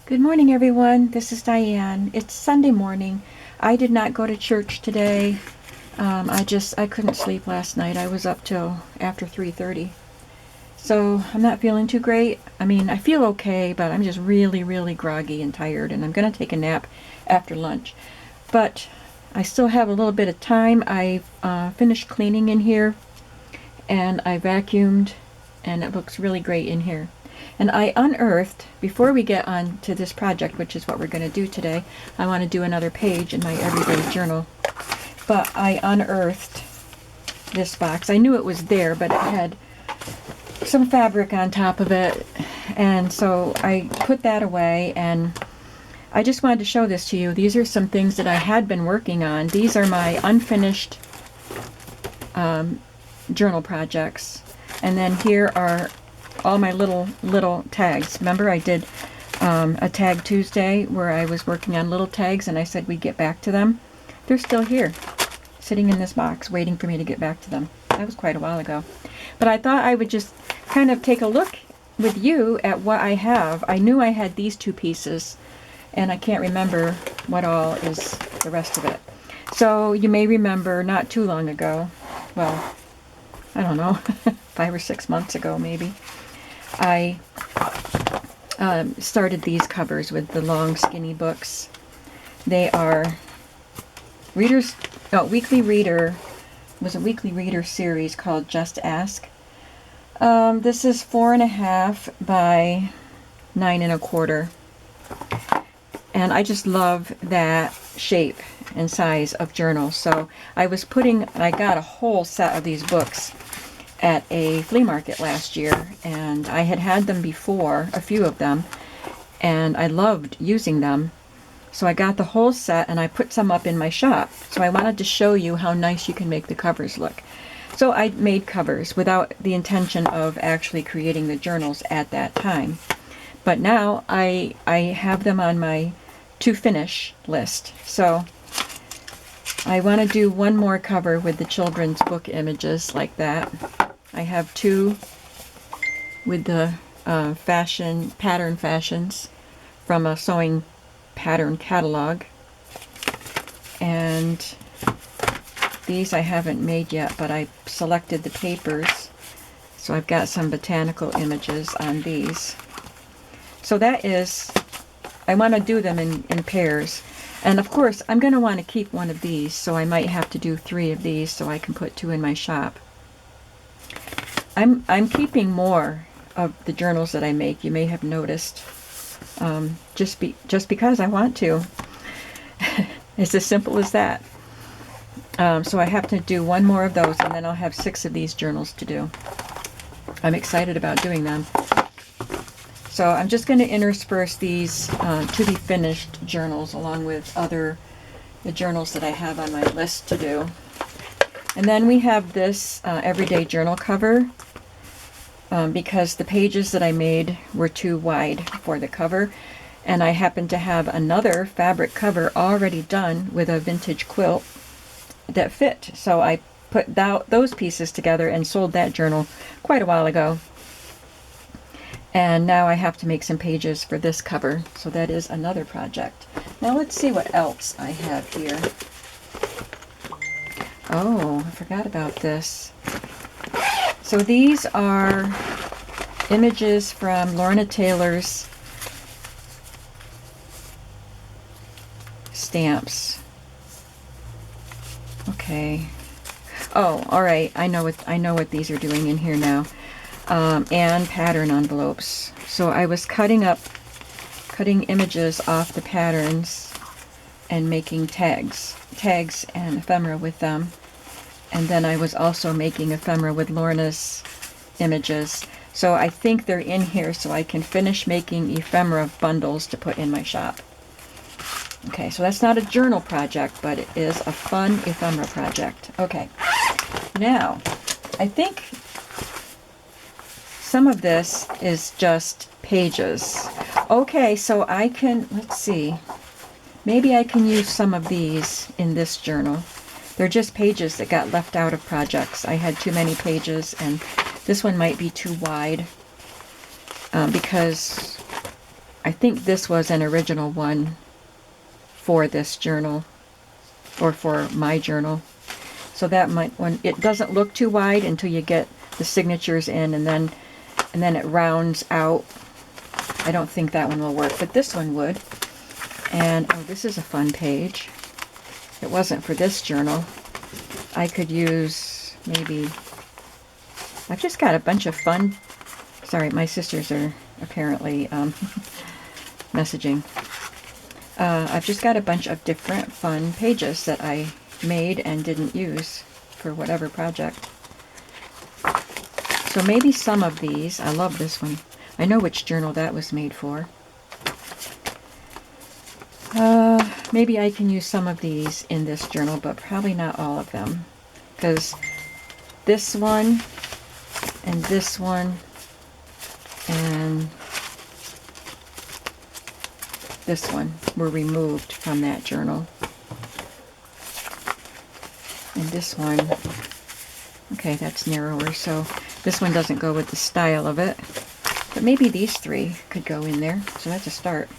Good morning, everyone. This is Diane. It's Sunday morning. I did not go to church today. I couldn't sleep last night. I was up till after 3:30. So I'm not feeling too great. I mean, I feel okay, but I'm just really, really groggy and tired, and I'm going to take a nap after lunch. But I still have a little bit of time. I finished cleaning in here, and I vacuumed, and it looks really great in here. And I unearthed, before we get on to this project, which is what we're going to do today, I want to do another page in my everyday journal. But I unearthed this box. I knew it was there, but it had some fabric on top of it. And so I put that away, and I just wanted to show this to you. These are some things that I had been working on. These are my unfinished journal projects. And then here are all my little tags. Remember I did a Tag Tuesday where I was working on little tags, and I said we'd get back to them. They're still here, sitting in this box, waiting for me to get back to them. That was quite a while ago. But I thought I would just kind of take a look with you at what I have. I knew I had these two pieces, and I can't remember what all is the rest of it. So you may remember not too long ago, well, I don't know, 5 or 6 months ago maybe, I started these covers with the long skinny books. They are weekly reader, was a weekly reader series called Just Ask. This is 4.5 by 9.25. And I just love that shape and size of journal. So I got a whole set of these books at a flea market last year, and I had them before, a few of them, and I loved using them. So I got the whole set, and I put some up in my shop. So I wanted to show you how nice you can make the covers look. So I made covers without the intention of actually creating the journals at that time. But now I have them on my to finish list. So I want to do one more cover with the children's book images like that. I have two with the pattern fashions from a sewing pattern catalog. And these I haven't made yet, but I selected the papers. So I've got some botanical images on these. So that is, I want to do them in pairs. And of course, I'm going to want to keep one of these, so I might have to do 3 of these so I can put 2 in my shop. I'm keeping more of the journals that I make. You may have noticed, just because I want to. It's as simple as that. So I have to do 1 more of those, and then I'll have 6 of these journals to do. I'm excited about doing them. So I'm just going to intersperse these to be finished journals along with the journals that I have on my list to do. And then we have this everyday journal cover because the pages that I made were too wide for the cover. And I happen to have another fabric cover already done with a vintage quilt that fit. So I put those pieces together and sold that journal quite a while ago. And now I have to make some pages for this cover. So that is another project. Now let's see what else I have here. Oh, I forgot about this. So these are images from Lorna Taylor's stamps. Okay. Oh, all right. I know what these are doing in here now. And pattern envelopes. So I was cutting images off the patterns and making tags and ephemera with them. And then I was also making ephemera with Lorna's images. So I think they're in here so I can finish making ephemera bundles to put in my shop. Okay, so that's not a journal project, but it is a fun ephemera project. Okay, now I think some of this is just pages. Okay, so I can, let's see, maybe I can use some of these in this journal. They're just pages that got left out of projects. I had too many pages, and this one might be too wide because I think this was an original one for this journal, or for my journal. So that might, when it doesn't look too wide until you get the signatures in, and then it rounds out. I don't think that one will work, but this one would. And oh, this is a fun page. It wasn't for this journal. I could use maybe, I've just got a bunch of fun, sorry, my sisters are apparently messaging. I've just got a bunch of different fun pages that I made and didn't use for whatever project. So maybe some of these, I love this one. I know which journal that was made for. Maybe I can use some of these in this journal, but probably not all of them. Because this one, and this one, and this one were removed from that journal. And this one, okay, that's narrower, so this one doesn't go with the style of it. But maybe these three could go in there, so that's a start.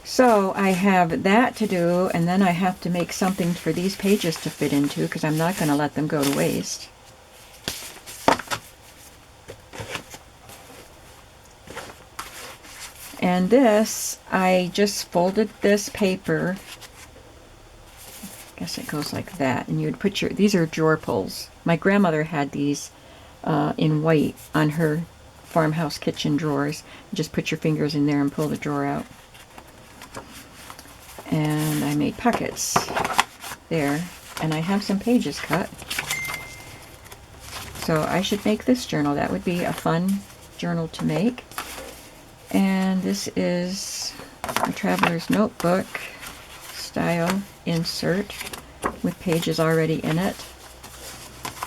So I have that to do, and then I have to make something for these pages to fit into, because I'm not going to let them go to waste. And this, I just folded this paper. I guess it goes like that, and you would put your, these are drawer pulls. My grandmother had these in white on her farmhouse kitchen drawers. You just put your fingers in there and pull the drawer out. And I made pockets there, and I have some pages cut. So I should make this journal. That would be a fun journal to make. And this is a traveler's notebook style insert with pages already in it.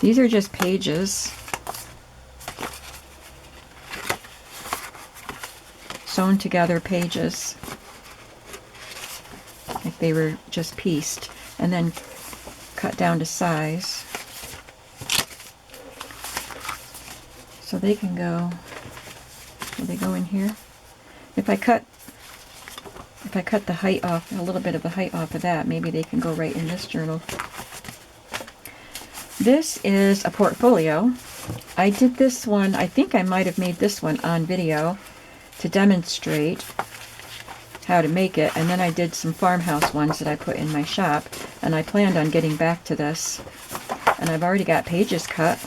These are just pages sewn together, pages like they were just pieced and then cut down to size, so they can go, will they go in here? If I cut the height off, a little bit of the height off of that, maybe they can go right in this journal. This is a portfolio. I did this one, I think I might have made this one on video to demonstrate how to make it, and then I did some farmhouse ones that I put in my shop, and I planned on getting back to this, and I've already got pages cut.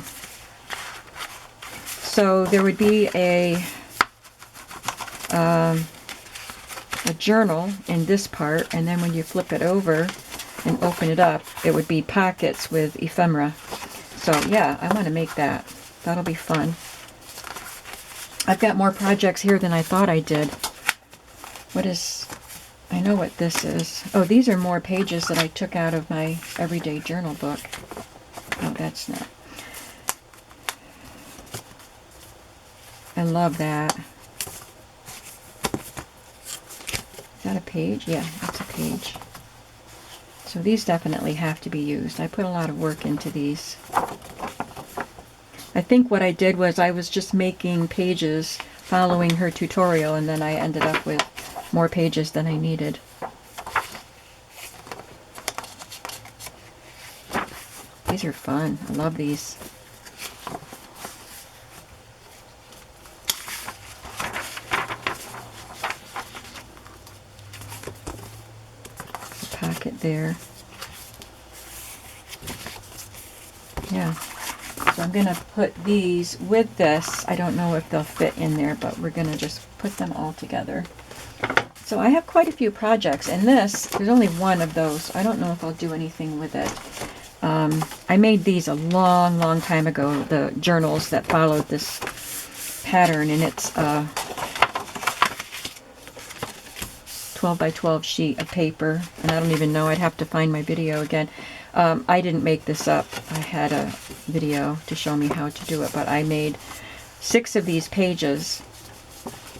So there would be a journal in this part, and then when you flip it over and open it up, it would be pockets with ephemera. So yeah, I want to make that. That'll be fun. I've got more projects here than I thought I did. What is, I know what this is. Oh, these are more pages that I took out of my everyday journal book. Oh, that's not. I love that. Is that a page? Yeah, that's a page. So these definitely have to be used. I put a lot of work into these. I think what I did was I was just making pages following her tutorial, and then I ended up with more pages than I needed. These are fun. I love these. Pocket there. Yeah. So I'm going to put these with this. I don't know if they'll fit in there, but we're going to just put them all together. So I have quite a few projects, and this, there's only one of those. I don't know if I'll do anything with it. I made these a long, long time ago, the journals that followed this pattern, and it's 12 by 12 sheet of paper, and I don't even know, I'd have to find my video again. I didn't make this up. I had a video to show me how to do it, but I made 6 of these pages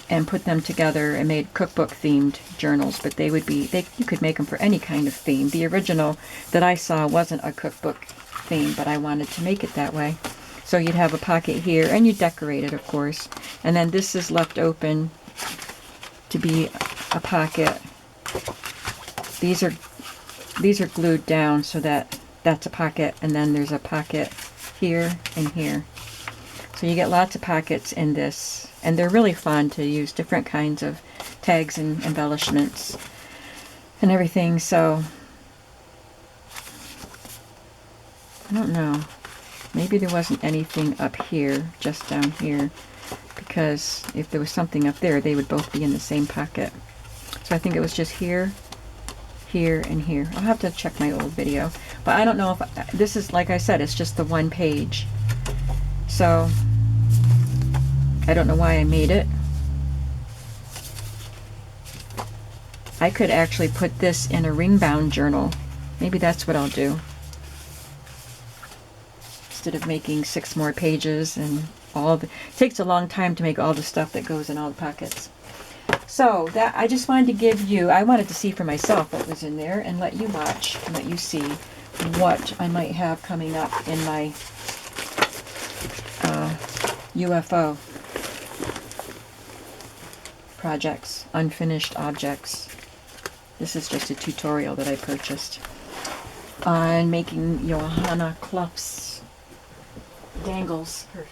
and put them together and made cookbook themed journals, but they would be, you could make them for any kind of theme. The original that I saw wasn't a cookbook theme, but I wanted to make it that way. So you'd have a pocket here, and you decorate it, of course. And then this is left open to be a pocket. These are glued down so that that's a pocket, and then there's a pocket here and here. So you get lots of pockets in this, and they're really fun to use different kinds of tags and embellishments and everything. So I don't know, maybe there wasn't anything up here, just down here, because if there was something up there, they would both be in the same pocket. So I think it was just here, here, and here. I'll have to check my old video, but I don't know if this is, like I said, it's just the one page. So I don't know why I made it. I could actually put this in a ring-bound journal. Maybe that's what I'll do. Instead of making 6 more pages and all the... It takes a long time to make all the stuff that goes in all the pockets. So that I just wanted to give you... I wanted to see for myself what was in there and let you watch and let you see what I might have coming up in my UFO projects, unfinished objects. This is just a tutorial that I purchased on making Johanna Clough's dangles, her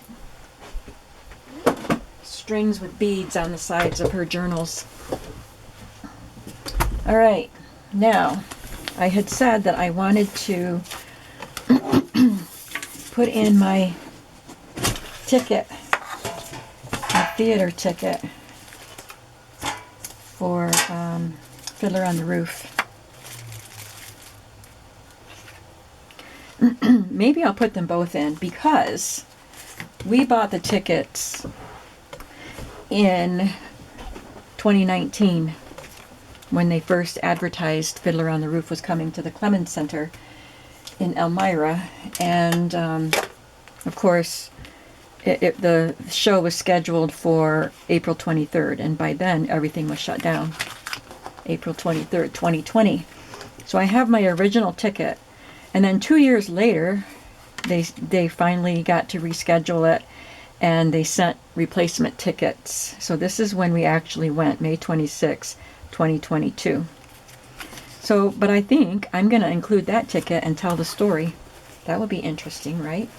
strings with beads on the sides of her journals. All right, now I had said that I wanted to put in my ticket, my theater ticket for Fiddler on the Roof. Maybe I'll put them both in because we bought the tickets in 2019 when they first advertised Fiddler on the Roof was coming to the Clemens Center in Elmira, and of course the show was scheduled for April 23rd, and by then everything was shut down. April 23rd, 2020. So I have my original ticket, and then 2 years later they finally got to reschedule it, and they sent replacement tickets. So this is when we actually went, May 26, 2022. So, but I think I'm going to include that ticket and tell the story. That would be interesting, right?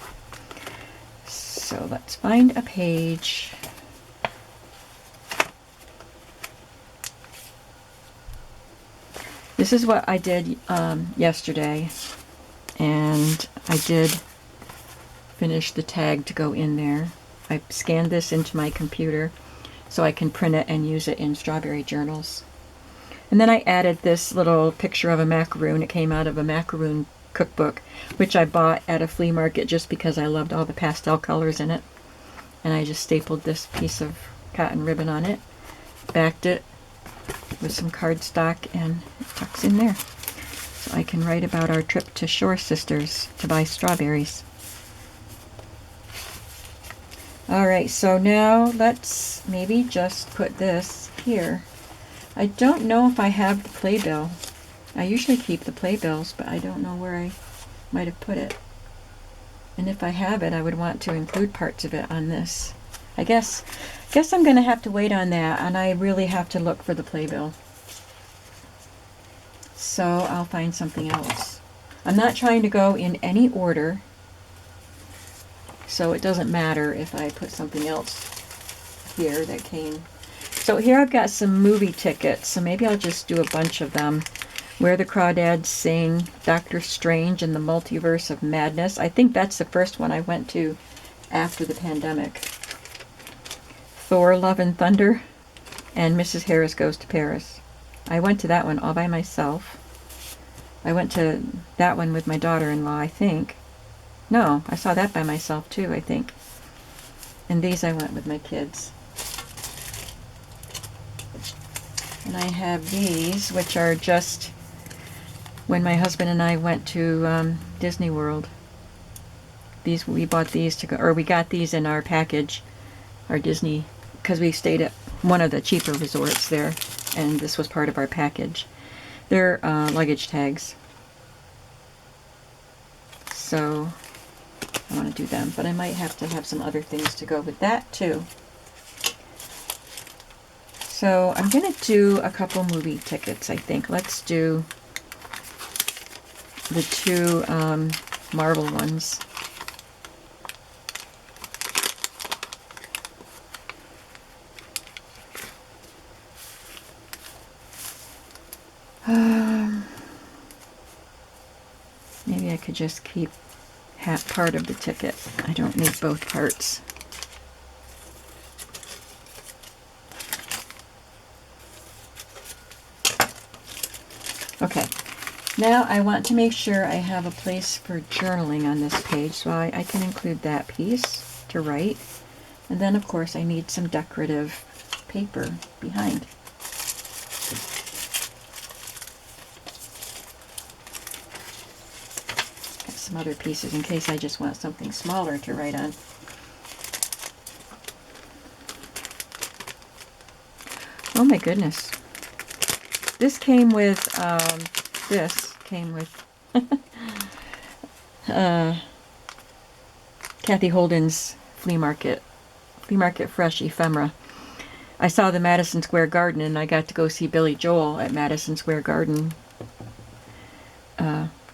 So let's find a page. This is what I did yesterday, and I did finish the tag to go in there. I scanned this into my computer so I can print it and use it in Strawberry Journals. And then I added this little picture of a macaroon. It came out of a macaroon cookbook, which I bought at a flea market just because I loved all the pastel colors in it. And I just stapled this piece of cotton ribbon on it, backed it with some cardstock, and it tucks in there. So I can write about our trip to Shore Sisters to buy strawberries. Alright, so now let's maybe just put this here. I don't know if I have the playbill. I usually keep the playbills, but I don't know where I might have put it. And if I have it, I would want to include parts of it on this. I guess I'm going to have to wait on that, and I really have to look for the playbill. So I'll find something else. I'm not trying to go in any order, so it doesn't matter if I put something else here that came. So here I've got some movie tickets, so maybe I'll just do a bunch of them. Where the Crawdads Sing, Doctor Strange and the Multiverse of Madness. I think that's the first one I went to after the pandemic. Thor, Love and Thunder, and Mrs. Harris Goes to Paris. I went to that one all by myself. I went to that one with my daughter-in-law, I think. No, I saw that by myself too, I think. And these I went with my kids. And I have these, which are just when my husband and I went to Disney World. These, we bought these to go, or we got these in our package, our Disney, because we stayed at one of the cheaper resorts there, and this was part of our package. They're luggage tags. So I want to do them, but I might have to have some other things to go with that too. So I'm going to do a couple movie tickets, I think. Let's do the two Marvel ones. Maybe I could just keep half part of the ticket. I don't need both parts. Okay, now I want to make sure I have a place for journaling on this page, so I can include that piece to write. And then, of course, I need some decorative paper behind. Got some other pieces in case I just want something smaller to write on. Oh my goodness. This came with, Kathy Holden's Flea Market Fresh Ephemera. I saw the Madison Square Garden, and I got to go see Billy Joel at Madison Square Garden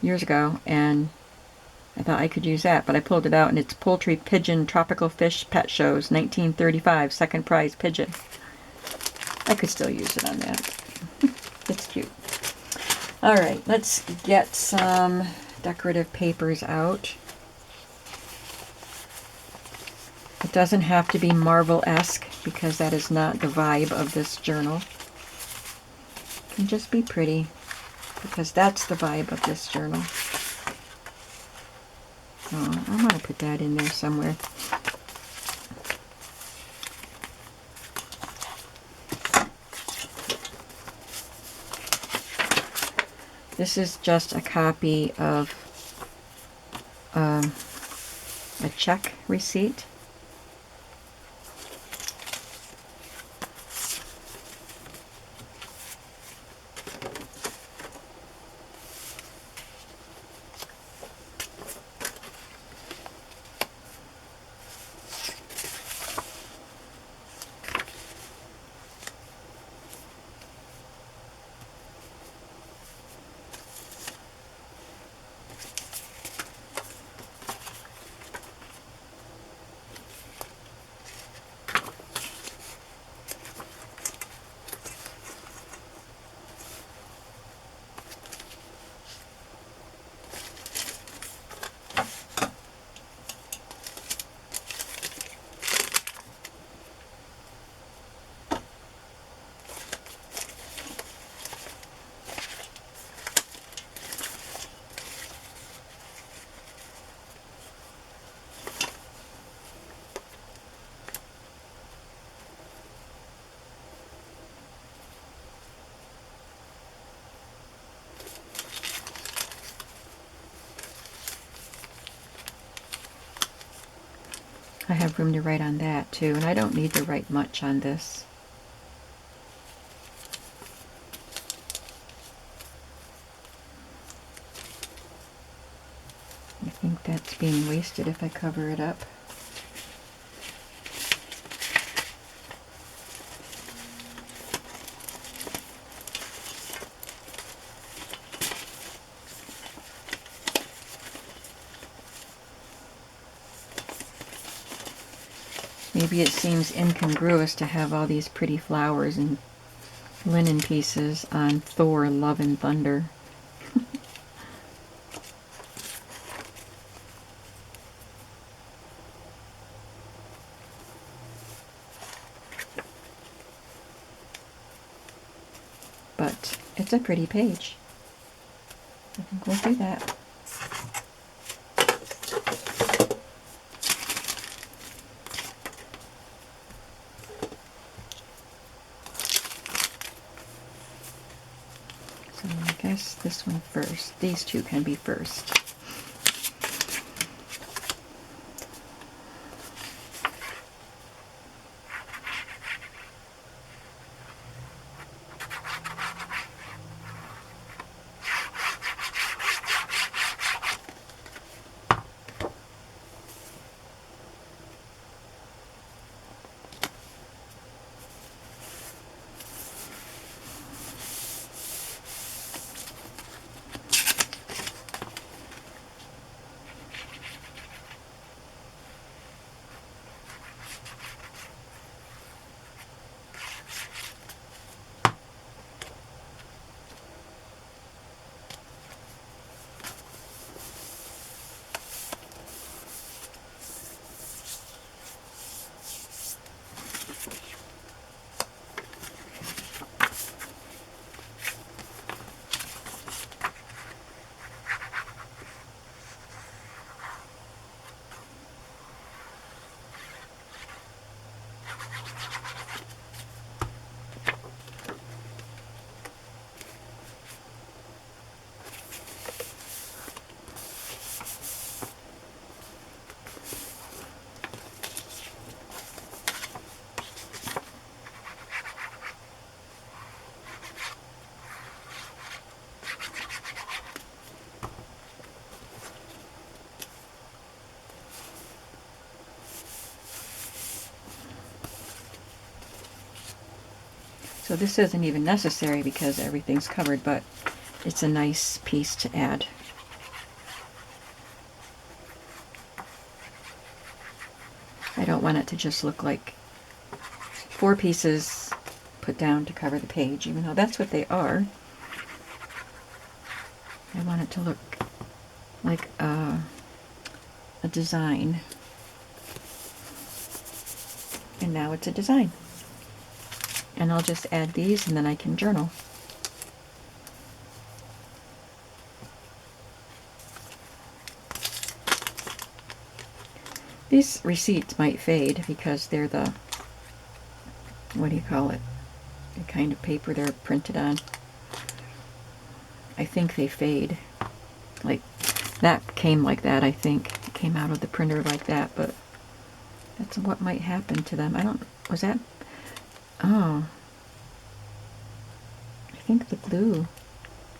years ago, and I thought I could use that, but I pulled it out, and it's Poultry, Pigeon, Tropical Fish Pet Shows, 1935, second prize pigeon. I could still use it on that. It's cute. All right, let's get some decorative papers out. It doesn't have to be Marvel-esque because that is not the vibe of this journal. It can just be pretty because that's the vibe of this journal. Oh, I want to put that in there somewhere. This is just a copy of a check receipt. I have room to write on that too, and I don't need to write much on this. I think that's being wasted if I cover it up. Maybe it seems incongruous to have all these pretty flowers and linen pieces on Thor, Love and Thunder. But it's a pretty page. I think we'll do that. So I guess this one first. These two can be first. So this isn't even necessary because everything's covered, but it's a nice piece to add. I don't want it to just look like 4 pieces put down to cover the page, even though that's what they are. I want it to look like a design. And now it's a design. And I'll just add these and then I can journal. These receipts might fade because they're the, what do you call it, the kind of paper they're printed on. I think they fade. Like, that came like that, I think. It came out of the printer like that, but that's what might happen to them. I don't, was that, oh. I think the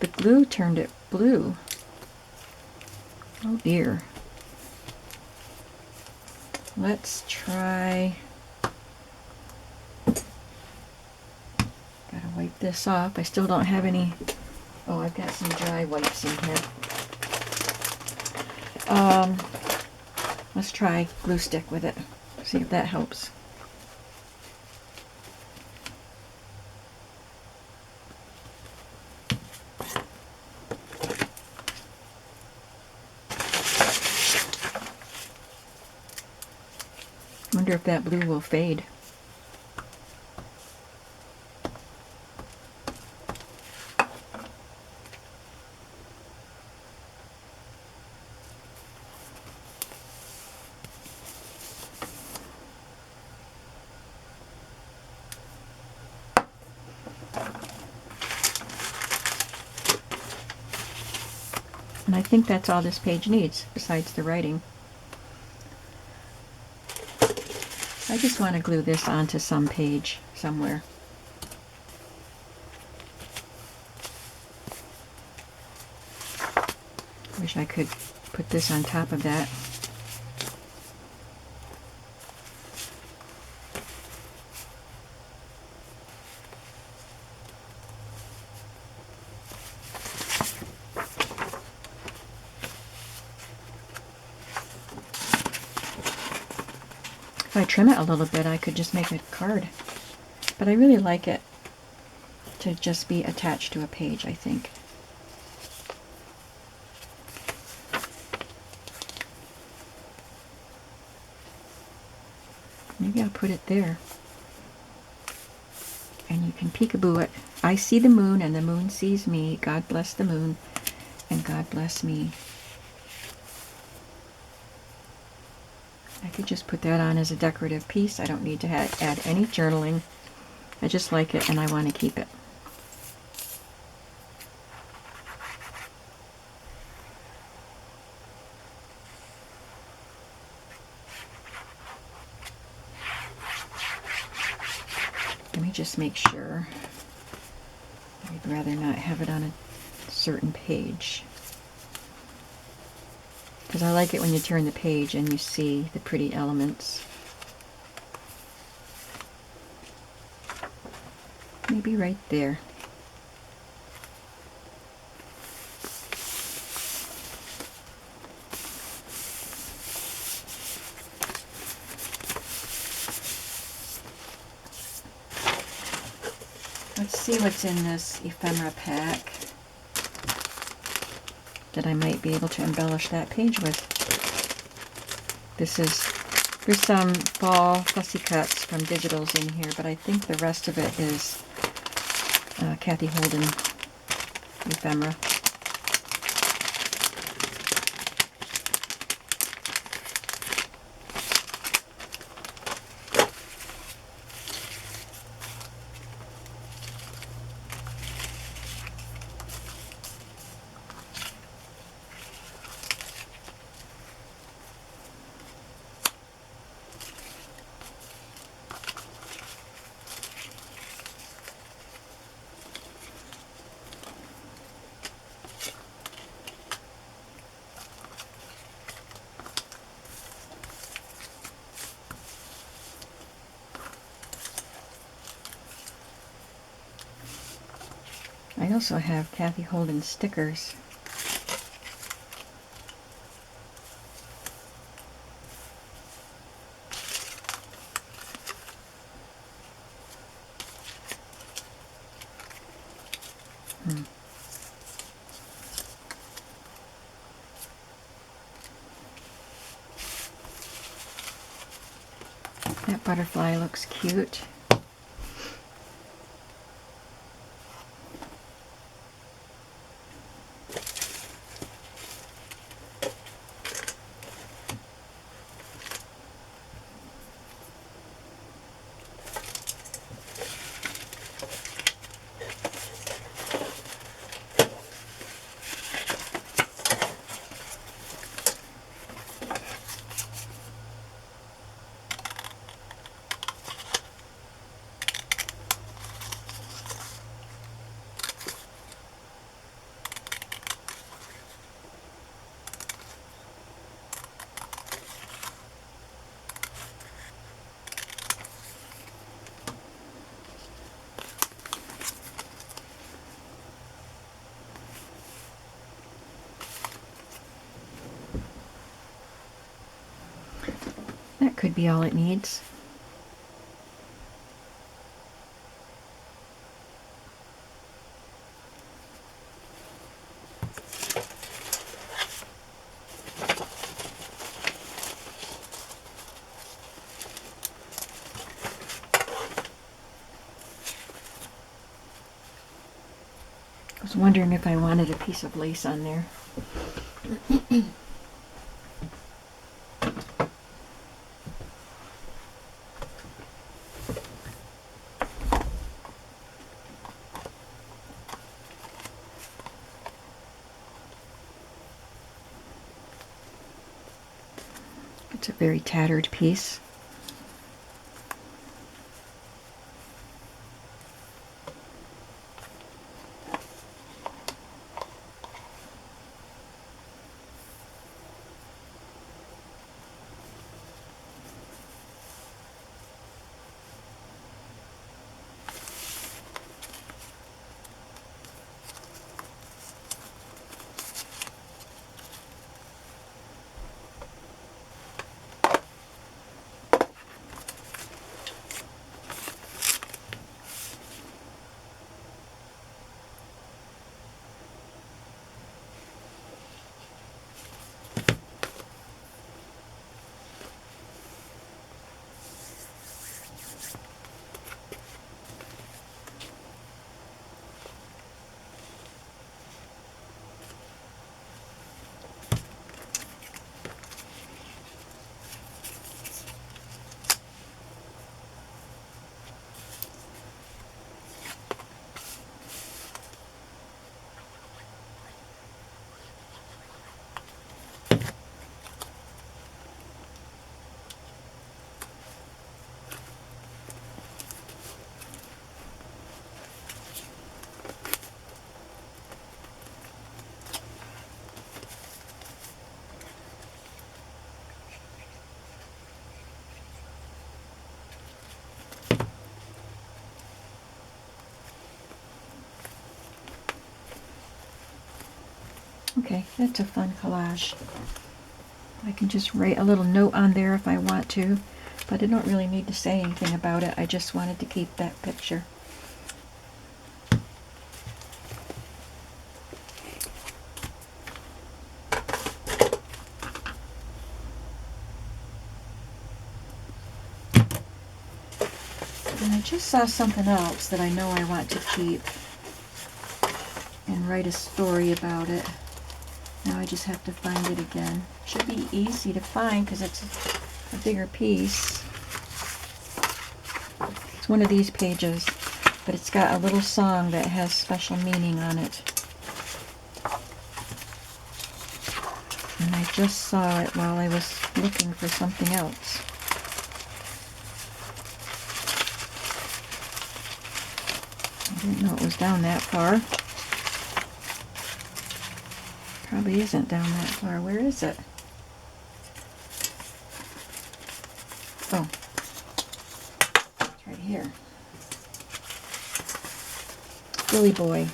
glue turned it blue. Oh dear. Let's try, gotta wipe this off. I still don't have any, oh, I've got some dry wipes in here. Let's try glue stick with it, see if that helps. I wonder if that blue will fade. And I think that's all this page needs, besides the writing. I just want to glue this onto some page somewhere. Wish I could put this on top of that. If I trim it a little bit, I could just make a card. But I really like it to just be attached to a page, I think. Maybe I'll put it there. And you can peekaboo it. I see the moon and the moon sees me. God bless the moon and God bless me. I could just put that on as a decorative piece. I don't need to add any journaling. I just like it and I want to keep it. Let me just make sure. I'd rather not have it on a certain page. Because I like it when you turn the page and you see the pretty elements. Maybe right there. Let's see what's in this ephemera pack that I might be able to embellish that page with. There's some fall fussy cuts from Digitals in here, but I think the rest of it is Kathy Holden ephemera. I also have Kathy Holden stickers. That butterfly looks cute. That could be all it needs. I was wondering if I wanted a piece of lace on there. It's a very tattered piece. Okay, that's a fun collage. I can just write a little note on there if I want to, but I don't really need to say anything about it. I just wanted to keep that picture. And I just saw something else that I know I want to keep and write a story about it. Now I just have to find it again. Should be easy to find because it's a bigger piece. It's one of these pages, but it's got a little song that has special meaning on it. And I just saw it while I was looking for something else. I didn't know it was down that far. Probably isn't down that far. Where is it? Oh, it's right here. Billy Boy.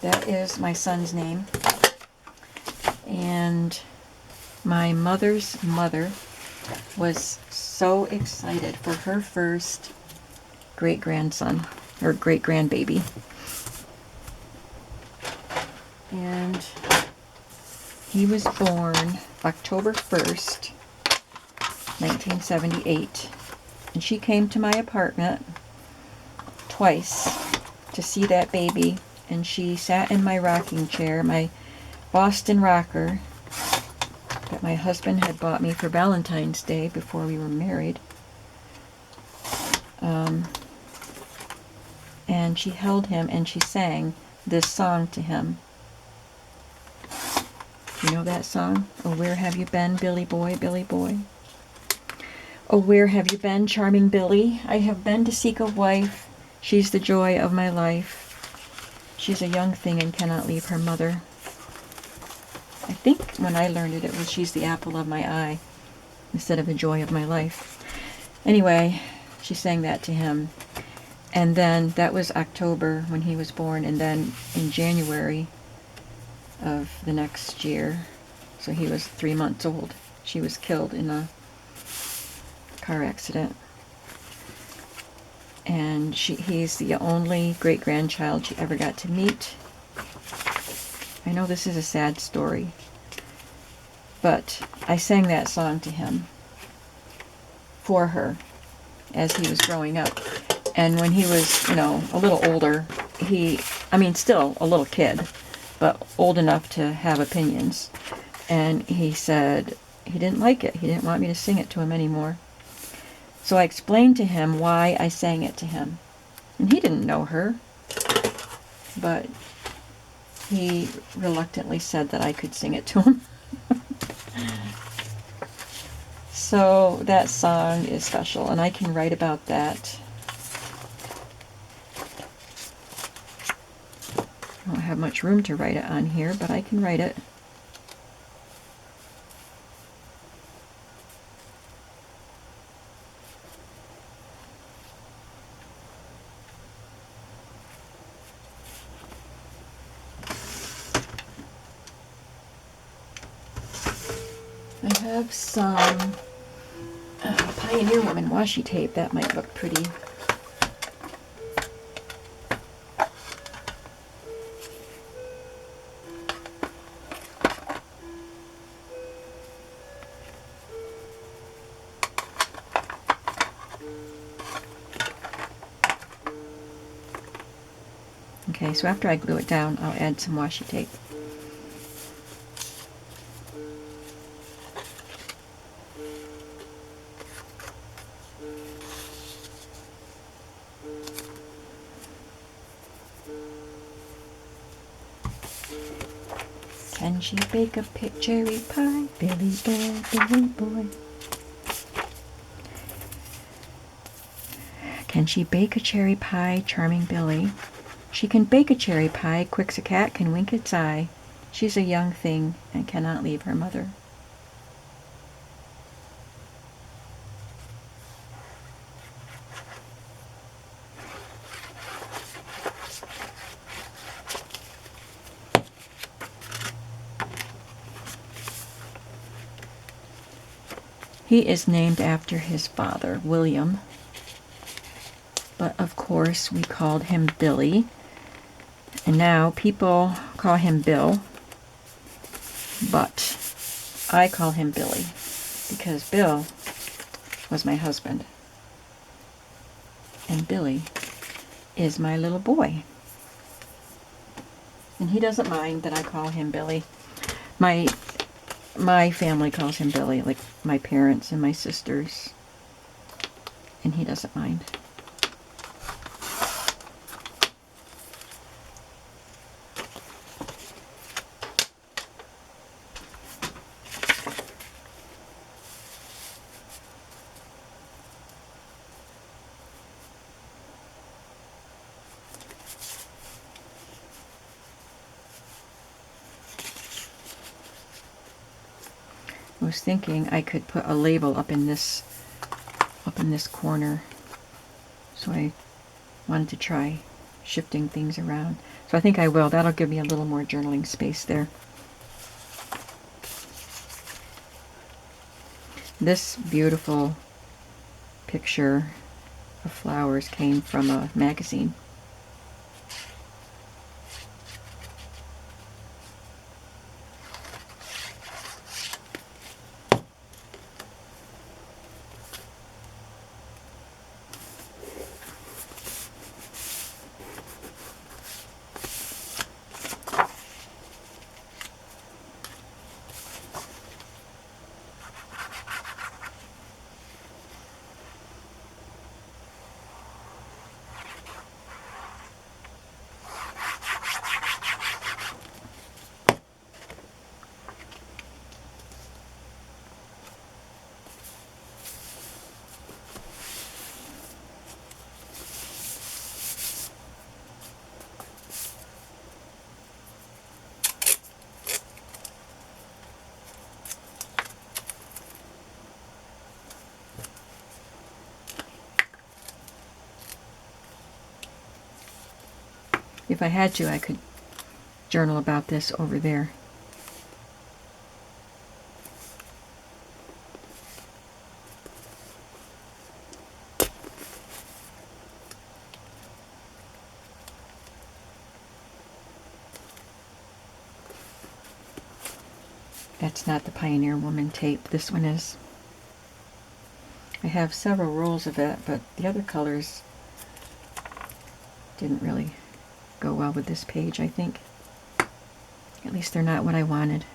That is my son's name. And my mother's mother was so excited for her first great-grandson, or great-grandbaby. And he was born October 1st, 1978. And she came to my apartment twice to see that baby. And she sat in my rocking chair, my Boston rocker that my husband had bought me for Valentine's Day before we were married. And she held him and she sang this song to him. You know that song? Oh, where have you been, Billy boy, Billy boy? Oh, where have you been, charming Billy? I have been to seek a wife. She's the joy of my life. She's a young thing and cannot leave her mother. I think when I learned it, it was she's the apple of my eye instead of the joy of my life. Anyway, she sang that to him. And then that was October when he was born. And then in January of the next year, so he was 3 months old, she was killed in a car accident. And he's the only great-grandchild she ever got to meet. I know this is a sad story, but I sang that song to him for her as he was growing up. And when he was, a little older, still a little kid, but old enough to have opinions. And he said he didn't like it. He didn't want me to sing it to him anymore. So I explained to him why I sang it to him. And he didn't know her, but he reluctantly said that I could sing it to him. So that song is special, and I can write about that. I don't have much room to write it on here, but I can write it. I have some Pioneer Woman washi tape. That might look pretty. Okay, so after I glue it down, I'll add some washi tape. Can she bake a cherry pie? Billy boy, Billy boy. Can she bake a cherry pie, charming Billy? She can bake a cherry pie, quick's a cat can wink its eye. She's a young thing and cannot leave her mother. He is named after his father, William, but of course we called him Billy, and now people call him Bill, but I call him Billy because Bill was my husband, and Billy is my little boy, and he doesn't mind that I call him Billy. My family calls him Billy, like my parents and my sisters, and he doesn't mind. I was thinking I could put a label up in this corner, so I wanted to try shifting things around. So I think I will. That'll give me a little more journaling space there. This beautiful picture of flowers came from a magazine. If I had to, I could journal about this over there. That's not the Pioneer Woman tape. This one is. I have several rolls of it, but the other colors didn't really go well with this page, I think. At least they're not what I wanted.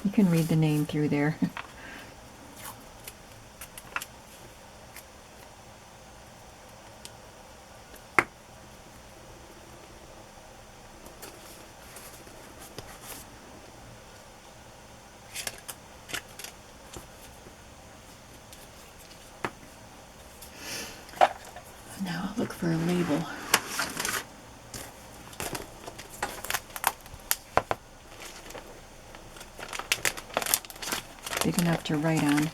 You can read the name through there. Now I'll look for a label. Big enough to write on.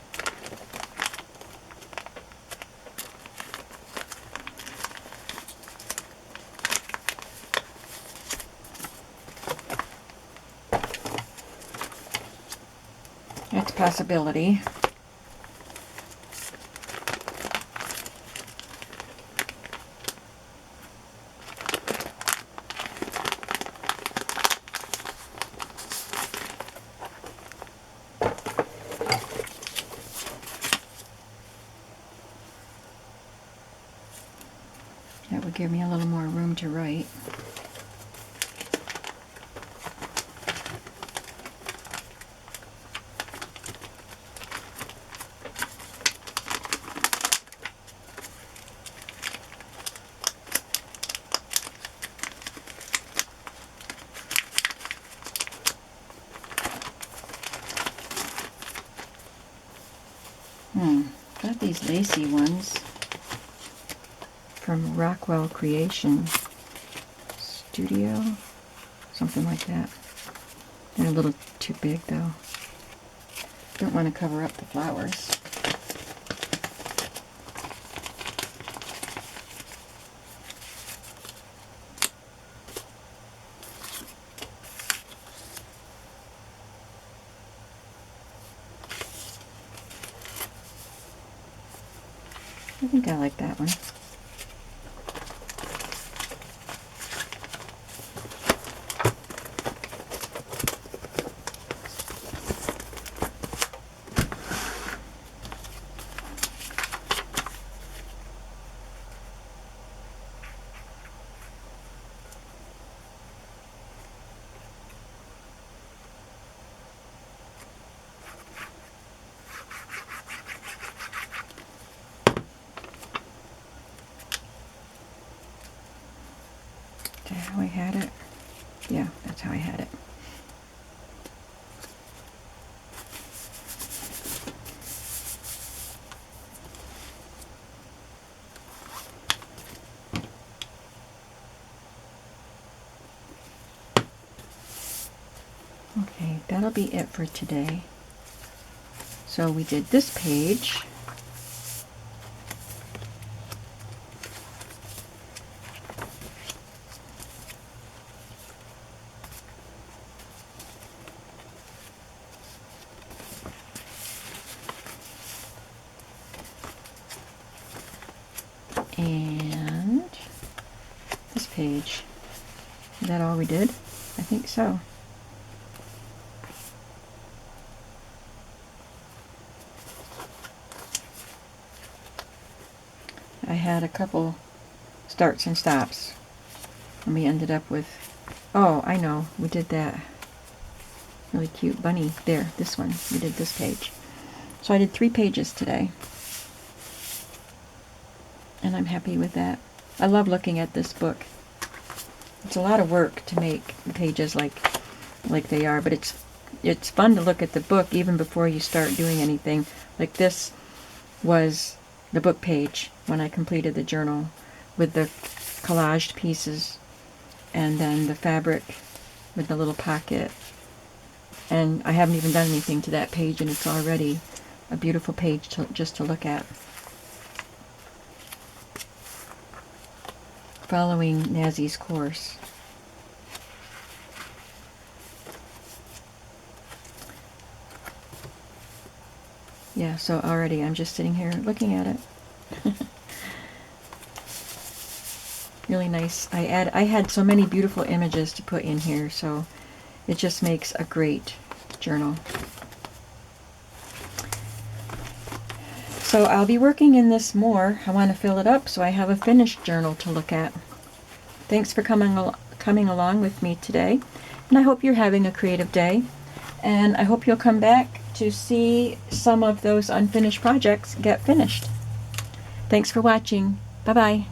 That's a possibility. That would give me a little more room to write. Got these lacy ones from Rockwell Creation Studio, something like that. They're a little too big though. Don't want to cover up the flowers. I think I like that one. Is that how I had it? Yeah, that's how I had it. Okay, that'll be it for today. So we did this page. And this page. Is that all we did? I think so. I had a couple starts and stops. And we ended up with, oh, I know, we did that really cute bunny there, this one. We did this page. So I did 3 pages today. And I'm happy with that. I love looking at this book. It's a lot of work to make the pages like they are, but it's fun to look at the book even before you start doing anything. Like this was the book page when I completed the journal with the collaged pieces and then the fabric with the little pocket. And I haven't even done anything to that page, and it's already a beautiful page just to look at. Following Nazi's course. Yeah, so already I'm just sitting here looking at it. Really nice. I had so many beautiful images to put in here, so it just makes a great journal. So I'll be working in this more. I want to fill it up so I have a finished journal to look at. Thanks for coming along with me today, and I hope you're having a creative day, and I hope you'll come back to see some of those unfinished projects get finished. Thanks for watching. Bye-bye.